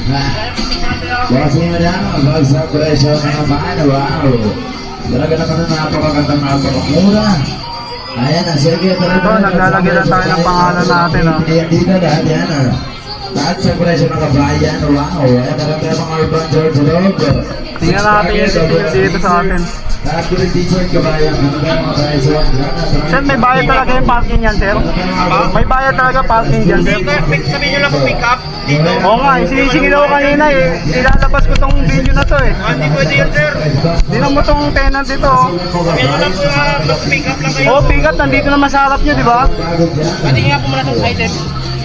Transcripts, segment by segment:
Bossing mo dyan, bagsak presyo mga paano, wow. Talaga naman na napakagandang napakamura. Ayan na, sige. Ito, naglalagay lang tayo ng pangalan natin. Dito lahat yan. Lahat sa presyo ng kabayan, wow. Ayan talaga mga urban George Road. Tingnan natin yung singil dito sa atin. Lahat ko rin t-shirt kabayan. Talaga mga presyo. Sir, may bayad talaga yung parking yan, sir? May bayad talaga parking dyan, sir? Sabihin nyo lang kung pick up dito. Oo nga, sinisingil ako kanina eh. Ilalabas ko tong video na to eh. Hindi pwede yan, sir. Tinan mo tong tenant dito. Sabihin nyo lang po mag-pick up lang kayo. Oh, pick up, nandito naman sa harap nyo, di ba? Pati nga po muna sa item.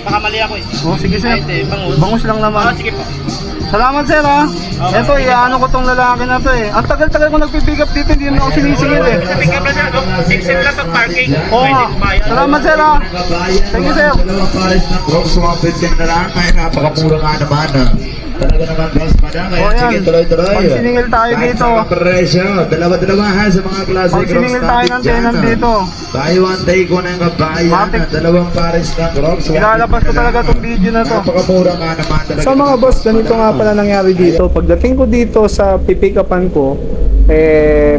Baka mali ako eh. Oh, sige sir. Item, bangus. Bangus lang naman. Sige po. Salamat sir ha. Ito, iano ko tong lalaki na to eh. Ang tagal-tagal ko nagpipick up dito, hindi naman ako sinisingil eh. Sa pick up lang sir, 6 lang pag parking. Oo nga. Salamat sir ha. Thank you sir. Dalawang pares ng Crocs, 115 na lang. Ay, napakamura nga naman. Talaga naman, boss, madam. Oh, Ayan, yan. sige, tuloy-tuloy. Pag siningil tayo Kahit dito. sa presyo, dalawa-dalawa ha sa mga klase Pag siningil tayo ng tenant dito. Tayo ang take ko ng kabayan. Matik. Dalawang pares ng Crocs. Ilalabas ko talaga tong video na to. Napakamura nga naman talaga. So mga boss, ganito nga pala nangyari dito. Pagdating ko dito sa pipick-upan ko,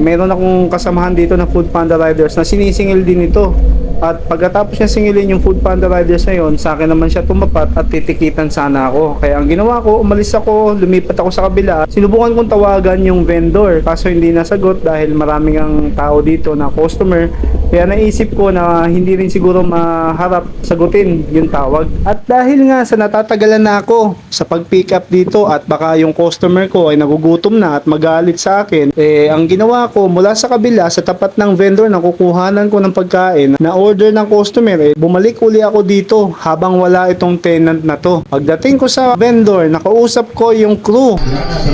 meron akong kasamahan dito na Food Panda Riders na sinisingil din ito. At pagkatapos niya singilin yung Food Panda Riders na yun, sa akin naman siya tumapat at titikitan sana ako. Kaya ang ginawa ko, umalis ako, lumipat ako sa kabila. Sinubukan kong tawagan yung vendor, kaso hindi nasagot dahil maraming ang tao dito na customer. Kaya naisip ko na hindi rin siguro maharap sagutin yung tawag. At dahil nga sa natatagalan na ako sa pag-pick up dito at baka yung customer ko ay nagugutom na at magalit sa akin, ang ginawa ko mula sa kabila sa tapat ng vendor na kukuhanan ko ng pagkain na order ng customer, bumalik uli ako dito habang wala itong tenant na to. Pagdating ko sa vendor, nakausap ko yung crew.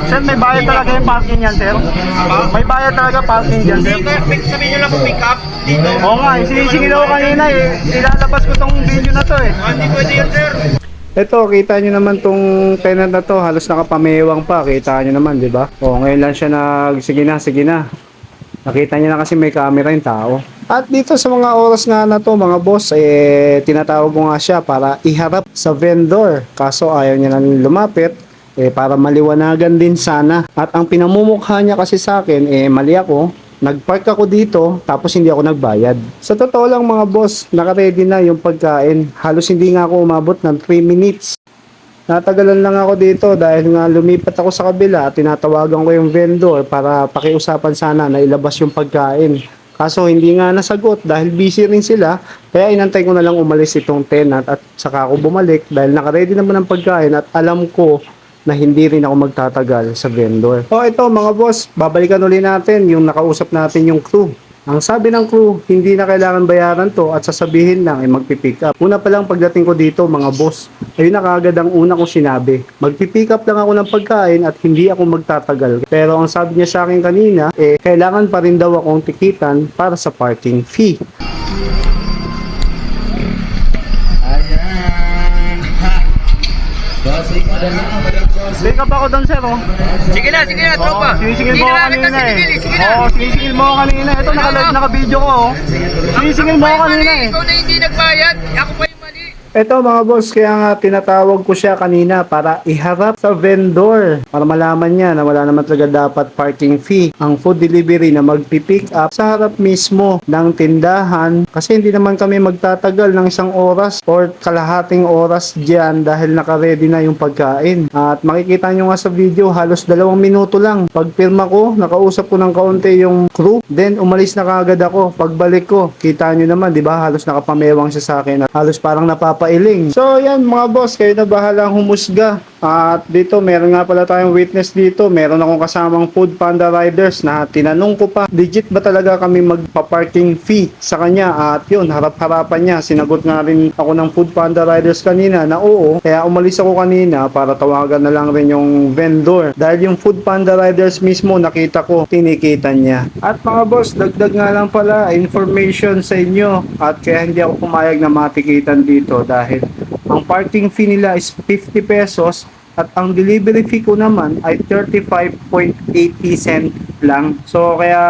Sir, may bayad talaga yung parking yan, sir? May bayad talaga parking dyan, sir? Sabihin nyo lang kung pick up dito. Oo nga, sinisingil ako kanina eh. Ilalabas ko tong video na to eh. Hindi pwede yan, sir. Ito, kita nyo naman tong tenant na to, halos nakapamewang pa. Kita nyo naman, di ba? O, ngayon lang siya sige na. Nakita niya na kasi may camera yung tao. At dito sa mga oras nga na to, mga boss, tinatawag ko nga siya para iharap sa vendor. Kaso ayaw niya nang lumapit, para maliwanagan din sana. At ang pinamumukha niya kasi sa akin, mali ako. Nagpark ako dito, tapos hindi ako nagbayad. Sa totoo lang mga boss, nakaready na yung pagkain. Halos hindi nga ako umabot ng 3 minutes. Natagalan lang ako dito dahil nga lumipat ako sa kabila at tinatawagan ko yung vendor para pakiusapan sana na ilabas yung pagkain. Kaso hindi nga nasagot dahil busy rin sila, kaya inantay ko na lang umalis itong tenant at saka ako bumalik dahil nakaready naman ang pagkain at alam ko na hindi rin ako magtatagal sa vendor. O ito mga boss, babalikan ulit natin yung nakausap natin yung crew. Ang sabi ng crew, hindi na kailangan bayaran to at sasabihin lang ay magpipick up. Una pa lang pagdating ko dito mga boss, ayun na kaagad ang una kong sinabi. Magpipick up lang ako ng pagkain at hindi ako magtatagal. Pero ang sabi niya sa akin kanina, kailangan pa rin daw akong tikitan para sa parking fee. Ayan. Bossing mo na lang, madam bossing. Pick up ako doon, sir, oh. Sige na, tropa. Sinisingil Hindi mo ako na namin kanina eh. sinigil, sige na. Oo, sinisingil mo ako kanina. Ito, naka-video ko, oh. Sinisingil mo ako kanina eh. Ikaw na hindi nagbayad. Ako pa yung mali. Eto mga boss, kaya nga tinatawag ko siya kanina para iharap sa vendor para malaman niya na wala naman talaga dapat parking fee ang food delivery na magpipick up sa harap mismo ng tindahan kasi hindi naman kami magtatagal ng 1 oras or kalahating oras dyan dahil nakaready na yung pagkain. At makikita nyo nga sa video halos 2 minuto lang. Pagpirma ko, nakausap ko ng kaunti yung crew, then umalis na kaagad ako. Pagbalik ko, kita nyo naman, di ba, halos nakapamewang siya sa akin at halos parang napapailing. So yan mga boss, kayo na bahalang humusga. At dito meron nga pala tayong witness dito. Meron akong kasamang Food Panda Riders na tinanong ko pa, legit ba talaga kami magpa-parking fee sa kanya? At yun, harap-harapan niya. Sinagot nga rin ako ng Food Panda Riders kanina na oo. Kaya umalis ako kanina para tawagan na lang rin yung vendor. Dahil yung Food Panda Riders mismo nakita ko, tinikitan niya. At mga boss, dagdag nga lang pala information sa inyo. At kaya hindi ako pumayag na matikitan dito dahil ang parking fee nila is 50 pesos at ang delivery fee ko naman ay 35.80 cent lang. So kaya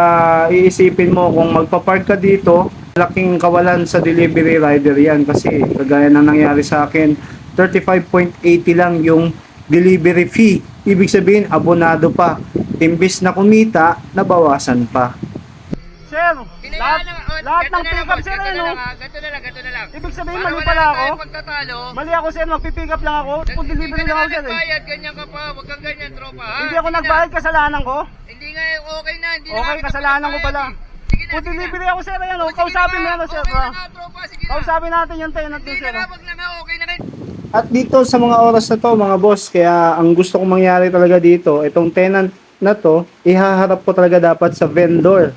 iisipin mo kung magpa-park ka dito, laking kawalan sa delivery rider yan kasi kagaya na nangyari sa akin, 35.80 lang yung delivery fee. Ibig sabihin, abonado pa. Imbis na kumita, nabawasan pa. Sir, lahat ng pick up sir eh, no? Ganito na lang. Ibig sabihin, Para mali wala pala na ako. tayong pagtatalo. Mali ako sir, magpipick up lang ako. Food delivery lang ako sir eh. Bayad, ganyan ka pa. Huwag kang ganyan, tropa. Ha? Hindi ako nagbayad, kasalanan ko. Hindi nga, okay na. Hindi Okay, na kasalanan ko pala. Sige na, Food sige na. delivery ako sir, ayan o. Sige Kausapin mo na, yan o sir. okay na nga, tropa. Sige na. Kausapin natin yung tenant Hindi yun sir. na nga, wag na nga. Okay na rin. At dito sa mga oras na to, mga boss, kaya ang gusto kong mangyari talaga dito, itong tenant na to, ihaharap ko talaga dapat sa vendor.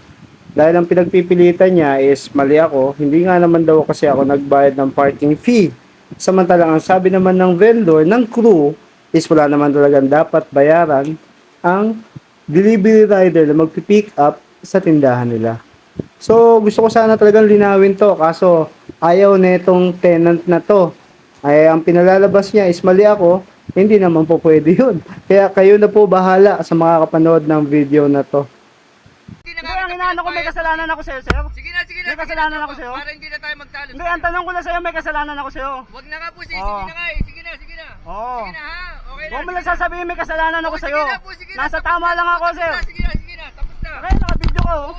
Dahil ang pinagpipilitan niya is mali ako, hindi nga naman daw kasi ako nagbayad ng parking fee. Samantalang ang sabi naman ng vendor, ng crew, is wala naman talagang dapat bayaran ang delivery rider na magpipick up sa tindahan nila. So, gusto ko sana talagang linawin to, kaso ayaw na itong tenant na to. Ay, ang pinalalabas niya is mali ako, hindi naman po pwede yun. Kaya kayo na po bahala sa mga kapanood ng video na to. Hindi Hindi, ang inaano ko may kasalanan ako sa'yo sir. Sige na. May kasalanan ako sa'yo? Para hindi na tayo magtalo. Hindi, ang tanong ko na sa'yo, may kasalanan ako sa'yo. Wag na nga po, sige Oo. na nga eh. Sige na. Oo. Sige na ha. Okay na. Huwag mo lang sasabihin may kasalanan ako Sige sa'yo. na po, sige na. Nasa Tapos tama na, lang ako tapos sir. na, Sige na. Tapos na. Okay, nakabidyo ko oh. Oo,